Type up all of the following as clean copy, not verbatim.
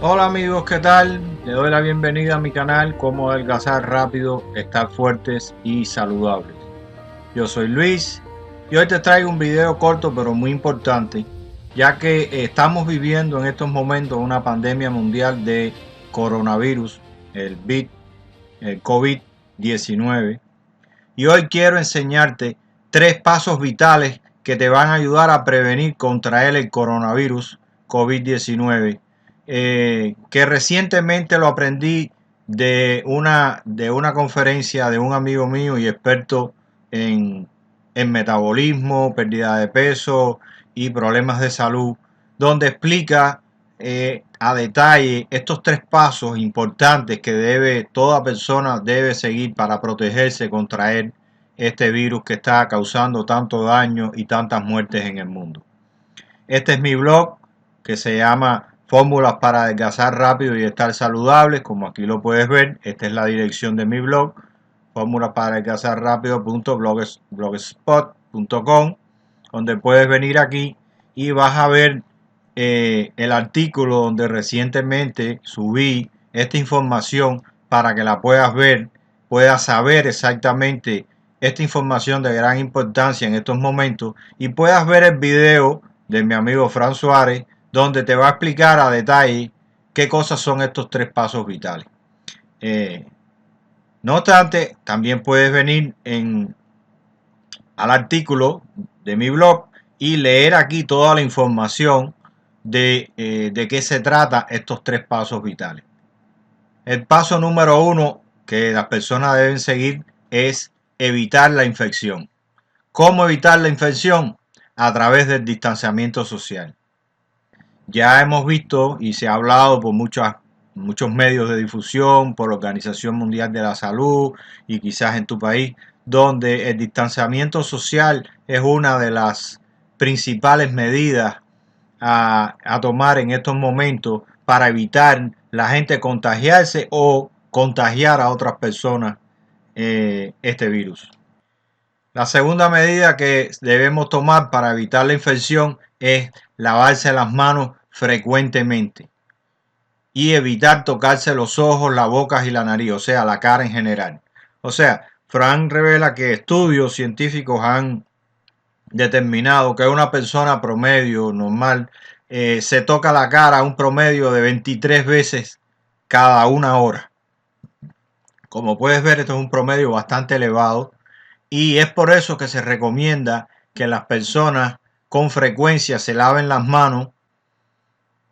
Hola amigos, ¿qué tal? Le doy la bienvenida a mi canal Cómo adelgazar rápido, estar fuertes y saludables. Yo soy Luis y hoy te traigo un video corto pero muy importante, ya que estamos viviendo en estos momentos una pandemia mundial de coronavirus, el COVID-19. Y hoy quiero enseñarte 3 pasos vitales que te van a ayudar a prevenir contraer el coronavirus COVID-19, que recientemente lo aprendí de una conferencia de un amigo mío y experto en, en metabolismo, pérdida de peso y problemas de salud, donde explica a detalle estos 3 pasos importantes que toda persona debe seguir para protegerse contra este virus que está causando tanto daño y tantas muertes en el mundo. Este es mi blog que se llama Fórmulas para adelgazar rápido y estar saludables, como aquí lo puedes ver. Esta es la dirección de mi blog, fórmulas para adelgazar rápido.blogspot.com, donde puedes venir aquí y vas a ver el artículo donde recientemente subí esta información para que la puedas ver, puedas saber exactamente esta información de gran importancia en estos momentos y puedas ver el video de mi amigo Fran Suárez, donde te va a explicar a detalle qué cosas son estos 3 pasos vitales. No obstante, también puedes venir al artículo de mi blog y leer aquí toda la información de qué se trata estos 3 pasos vitales. El paso número 1 que las personas deben seguir es evitar la infección. ¿Cómo evitar la infección? A través del distanciamiento social. Ya hemos visto y se ha hablado por muchos medios de difusión, por la Organización Mundial de la Salud y quizás en tu país, donde el distanciamiento social es una de las principales medidas a tomar en estos momentos para evitar la gente contagiarse o contagiar a otras personas este virus. La segunda medida que debemos tomar para evitar la infección es lavarse las manos frecuentemente y evitar tocarse los ojos, la boca y la nariz, o sea, la cara en general. O sea, Fran revela que estudios científicos han determinado que una persona promedio normal se toca la cara un promedio de 23 veces cada 1 hora. Como puedes ver, esto es un promedio bastante elevado y es por eso que se recomienda que las personas con frecuencia se laven las manos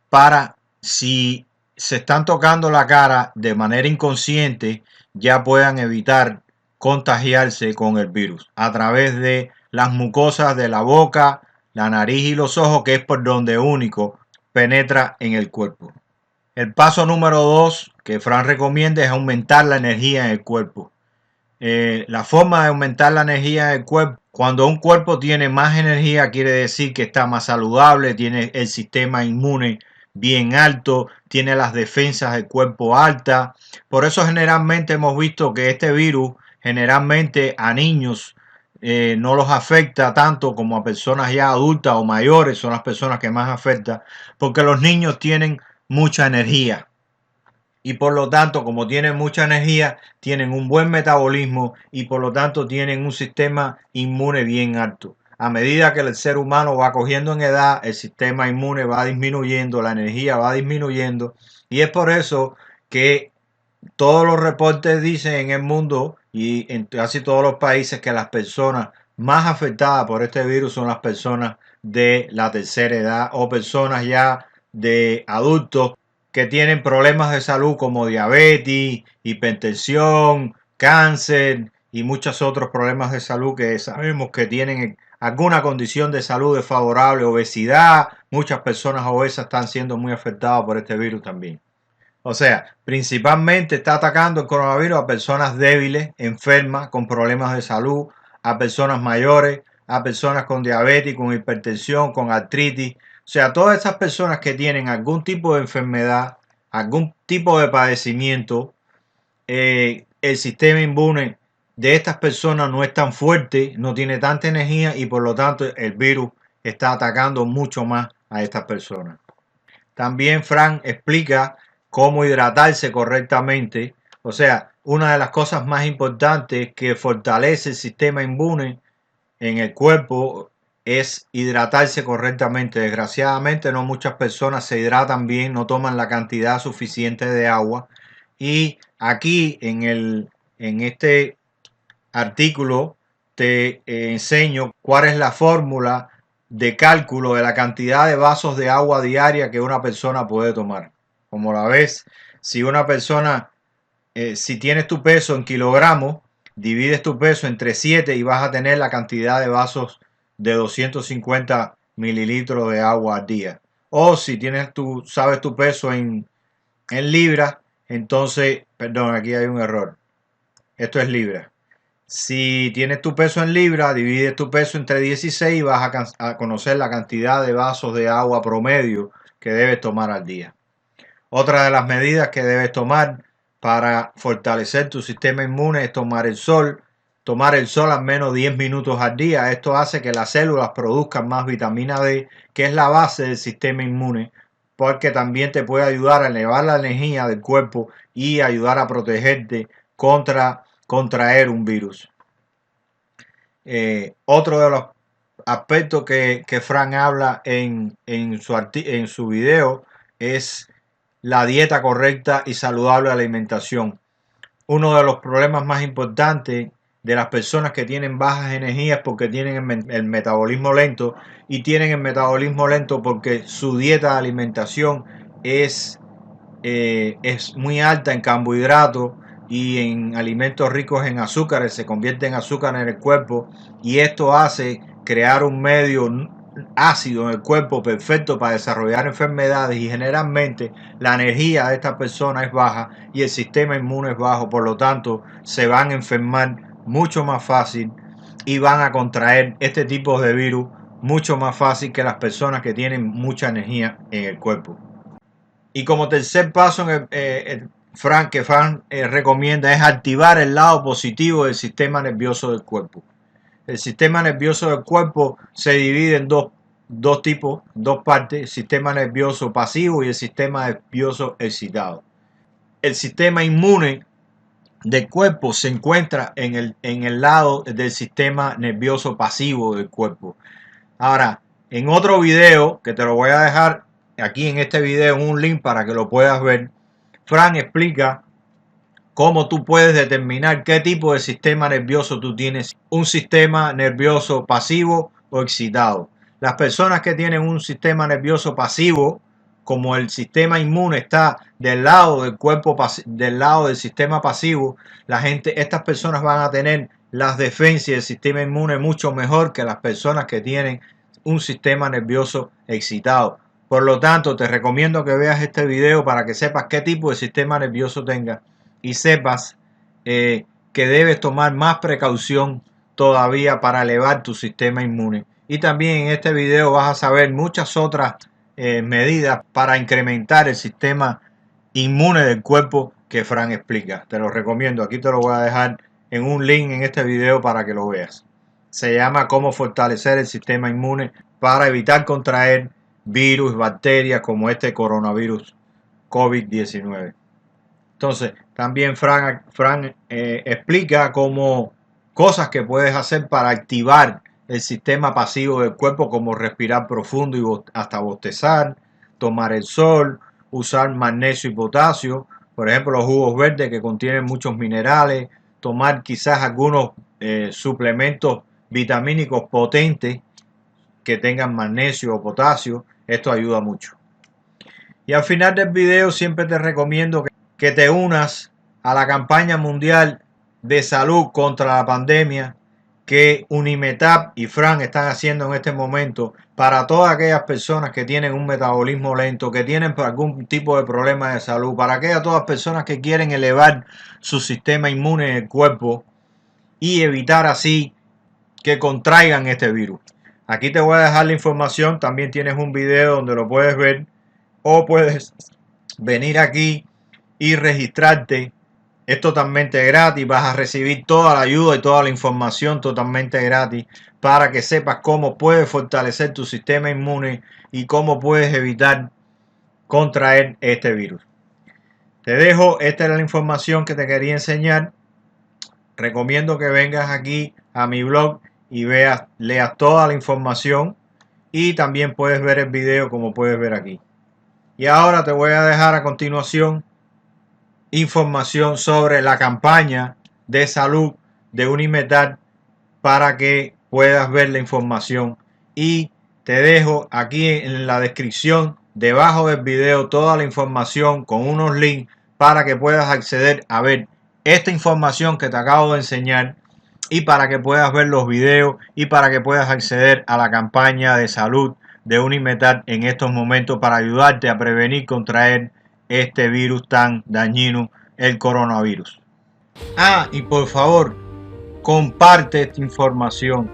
para, si se están tocando la cara de manera inconsciente, ya puedan evitar contagiarse con el virus a través de las mucosas de la boca, la nariz y los ojos, que es por donde único penetra en el cuerpo. El paso número 2 que Fran recomienda es aumentar la energía en el cuerpo. La forma de aumentar la energía en el cuerpo, cuando un cuerpo tiene más energía, quiere decir que está más saludable, tiene el sistema inmune bien alto, tiene las defensas del cuerpo altas. Por eso generalmente hemos visto que este virus generalmente a niños no los afecta tanto como a personas ya adultas o mayores, son las personas que más afecta, porque los niños tienen mucha energía y por lo tanto, como tienen mucha energía, tienen un buen metabolismo y por lo tanto tienen un sistema inmune bien alto. A medida que el ser humano va cogiendo en edad, el sistema inmune va disminuyendo, la energía va disminuyendo y es por eso que todos los reportes dicen en el mundo y en casi todos los países que las personas más afectadas por este virus son las personas de la tercera edad o personas ya de adultos que tienen problemas de salud como diabetes, hipertensión, cáncer y muchos otros problemas de salud que sabemos que tienen alguna condición de salud desfavorable, obesidad. Muchas personas obesas están siendo muy afectadas por este virus también. O sea, principalmente está atacando el coronavirus a personas débiles, enfermas, con problemas de salud, a personas mayores, a personas con diabetes, con hipertensión, con artritis. O sea, todas esas personas que tienen algún tipo de enfermedad, algún tipo de padecimiento, el sistema inmune de estas personas no es tan fuerte, no tiene tanta energía y por lo tanto el virus está atacando mucho más a estas personas. También Frank explica cómo hidratarse correctamente. O sea, una de las cosas más importantes que fortalece el sistema inmune en el cuerpo es hidratarse correctamente. Desgraciadamente no muchas personas se hidratan bien, no toman la cantidad suficiente de agua. Y aquí en este artículo te enseño cuál es la fórmula de cálculo de la cantidad de vasos de agua diaria que una persona puede tomar. Como la ves, si una persona, si tienes tu peso en kilogramos, divides tu peso entre 7 y vas a tener la cantidad de vasos de 250 mililitros de agua al día. O si tienes sabes tu peso en libras, entonces, perdón, aquí hay un error. Esto es libras. Si tienes tu peso en libra, divides tu peso entre 16 y vas a conocer la cantidad de vasos de agua promedio que debes tomar al día. Otra de las medidas que debes tomar para fortalecer tu sistema inmune es tomar el sol. Tomar el sol al menos 10 minutos al día. Esto hace que las células produzcan más vitamina D, que es la base del sistema inmune, porque también te puede ayudar a elevar la energía del cuerpo y ayudar a protegerte contra contraer un virus. Otro de los aspectos que Frank habla en su video es la dieta correcta y saludable de alimentación. Uno de los problemas más importantes de las personas que tienen bajas energías porque tienen el metabolismo lento, y tienen el metabolismo lento porque su dieta de alimentación es muy alta en carbohidratos y en alimentos ricos en azúcares, se convierte en azúcar en el cuerpo, y esto hace crear un medio ácido en el cuerpo perfecto para desarrollar enfermedades, y generalmente la energía de esta persona es baja y el sistema inmune es bajo, por lo tanto se van a enfermar mucho más fácil y van a contraer este tipo de virus mucho más fácil que las personas que tienen mucha energía en el cuerpo. Y como tercer paso, Frank recomienda es activar el lado positivo del sistema nervioso del cuerpo. El sistema nervioso del cuerpo se divide en dos tipos, dos partes: el sistema nervioso pasivo y el sistema nervioso excitado. El sistema inmune del cuerpo se encuentra en el lado del sistema nervioso pasivo del cuerpo. Ahora, en otro video, que te lo voy a dejar aquí en este video, un link para que lo puedas ver, Frank explica cómo tú puedes determinar qué tipo de sistema nervioso tú tienes, un sistema nervioso pasivo o excitado. Las personas que tienen un sistema nervioso pasivo, como el sistema inmune está del lado del cuerpo, del lado del sistema pasivo, estas personas van a tener las defensas del sistema inmune mucho mejor que las personas que tienen un sistema nervioso excitado. Por lo tanto, te recomiendo que veas este video para que sepas qué tipo de sistema nervioso tengas y sepas que debes tomar más precaución todavía para elevar tu sistema inmune. Y también en este video vas a saber muchas otras medidas para incrementar el sistema inmune del cuerpo que Frank explica. Te lo recomiendo. Aquí te lo voy a dejar en un link en este video para que lo veas. Se llama Cómo fortalecer el sistema inmune para evitar contraer virus, bacterias como este coronavirus COVID-19. Entonces, también Frank explica cómo cosas que puedes hacer para activar el sistema pasivo del cuerpo, como respirar profundo y hasta bostezar, tomar el sol, usar magnesio y potasio, por ejemplo los jugos verdes que contienen muchos minerales, tomar quizás algunos suplementos vitamínicos potentes que tengan magnesio o potasio. Esto ayuda mucho. Y al final del video siempre te recomiendo que te unas a la campaña mundial de salud contra la pandemia que Unimetap y Frank están haciendo en este momento para todas aquellas personas que tienen un metabolismo lento, que tienen algún tipo de problema de salud, para aquellas todas personas que quieren elevar su sistema inmune en el cuerpo y evitar así que contraigan este virus. Aquí te voy a dejar la información, también tienes un video donde lo puedes ver, o puedes venir aquí y registrarte. Es totalmente gratis, vas a recibir toda la ayuda y toda la información totalmente gratis para que sepas cómo puedes fortalecer tu sistema inmune y cómo puedes evitar contraer este virus. Te dejo, esta era la información que te quería enseñar. Recomiendo que vengas aquí a mi blog y leas toda la información, y también puedes ver el video como puedes ver aquí. Y ahora te voy a dejar a continuación información sobre la campaña de salud de Unimetad para que puedas ver la información, y te dejo aquí en la descripción debajo del video toda la información con unos links para que puedas acceder a ver esta información que te acabo de enseñar, y para que puedas ver los videos y para que puedas acceder a la campaña de salud de Unimetad en estos momentos para ayudarte a prevenir contraer este virus tan dañino, el coronavirus. Y por favor, comparte esta información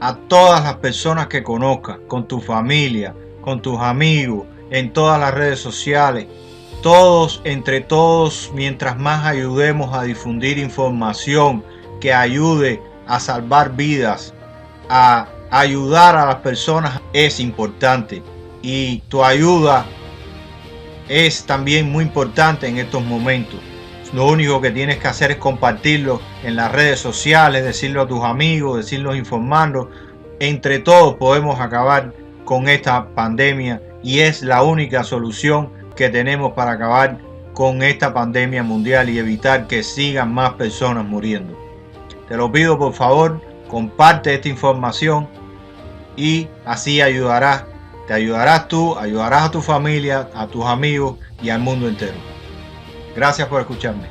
a todas las personas que conozcas, con tu familia, con tus amigos, en todas las redes sociales. Todos, entre todos, mientras más ayudemos a difundir información que ayude a salvar vidas, a ayudar a las personas, es importante. Y tu ayuda es también muy importante en estos momentos. Lo único que tienes que hacer es compartirlo en las redes sociales, decirlo a tus amigos, decirlo informando. Entre todos podemos acabar con esta pandemia, y es la única solución que tenemos para acabar con esta pandemia mundial y evitar que sigan más personas muriendo. Te lo pido, por favor, comparte esta información y así ayudarás. Te ayudarás tú, ayudarás a tu familia, a tus amigos y al mundo entero. Gracias por escucharme.